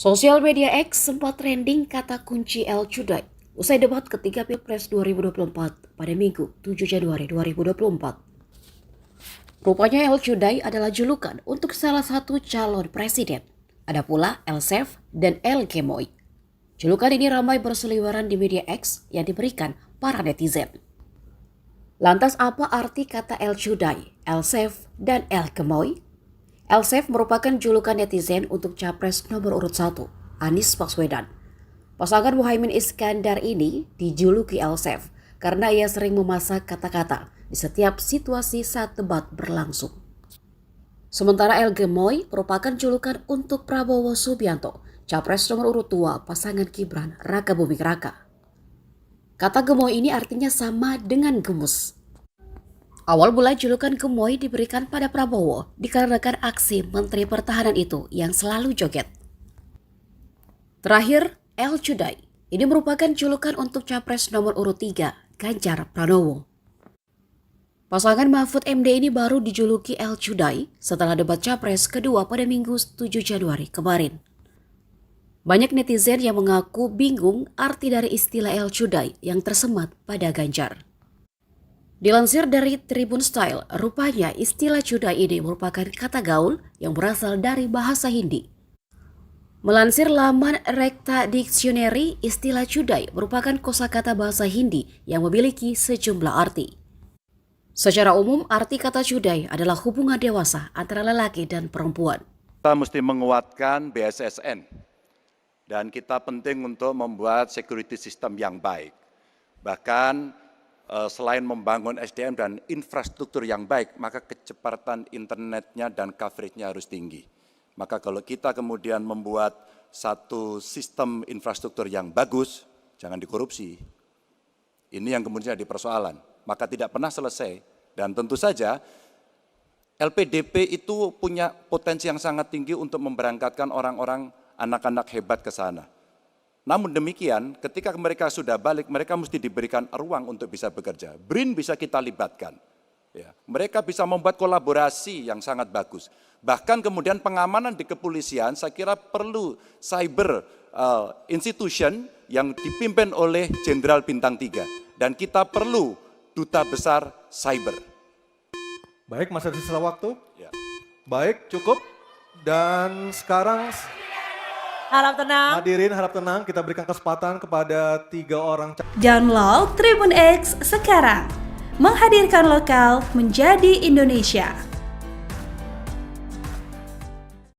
Sosial media X sempat trending kata kunci El Chudai usai debat ketiga Pilpres 2024 pada Minggu 7 Januari 2024. Rupanya El Chudai adalah julukan untuk salah satu calon presiden. Ada pula El Saif dan El Gemoy. Julukan ini ramai berseliweran di media X yang diberikan para netizen. Lantas apa arti kata El Chudai, El Saif, dan El Gemoy? El Saif merupakan julukan netizen untuk capres nomor urut 1, Anies Baswedan. Pasangan Muhaimin Iskandar ini dijuluki El Saif karena ia sering memasak kata-kata di setiap situasi saat debat berlangsung. Sementara El Gemoy merupakan julukan untuk Prabowo Subianto, capres nomor urut 2 pasangan Gibran Raka Buming Raka. Kata Gemoy ini artinya sama dengan gemus. Awal mula julukan Gemoy diberikan pada Prabowo dikarenakan aksi Menteri Pertahanan itu yang selalu joget. Terakhir, El Chudai. Ini merupakan julukan untuk capres nomor urut 3, Ganjar Pranowo. Pasangan Mahfud MD ini baru dijuluki El Chudai setelah debat capres kedua pada Minggu 7 Januari kemarin. Banyak netizen yang mengaku bingung arti dari istilah El Chudai yang tersemat pada Ganjar. Dilansir dari Tribun Style, rupanya istilah Chudai ini merupakan kata gaul yang berasal dari bahasa Hindi. Melansir laman Rekta Dictionary, istilah Chudai merupakan kosakata bahasa Hindi yang memiliki sejumlah arti. Secara umum, arti kata Chudai adalah hubungan dewasa antara lelaki dan perempuan. Kita mesti menguatkan BSSN dan kita penting untuk membuat security system yang baik. Bahkan selain membangun SDM dan infrastruktur yang baik, maka kecepatan internetnya dan coveragenya harus tinggi. Maka kalau kita kemudian membuat satu sistem infrastruktur yang bagus, jangan dikorupsi. Ini yang kemudian jadi persoalan. Maka tidak pernah selesai. Dan tentu saja LPDP itu punya potensi yang sangat tinggi untuk memberangkatkan orang-orang, anak-anak hebat ke sana. Namun demikian, ketika mereka sudah balik, mereka mesti diberikan ruang untuk bisa bekerja. BRIN bisa kita libatkan. Ya, mereka bisa membuat kolaborasi yang sangat bagus. Bahkan kemudian pengamanan di kepolisian, saya kira perlu cyber institution yang dipimpin oleh Jenderal Bintang 3. Dan kita perlu duta besar cyber. Baik, masih ada sisa waktu? Ya. Baik, cukup. Dan sekarang Harap tenang. hadirin harap tenang, kita berikan kesempatan kepada 3 orang. Download Tribun X sekarang. Menghadirkan lokal menjadi Indonesia.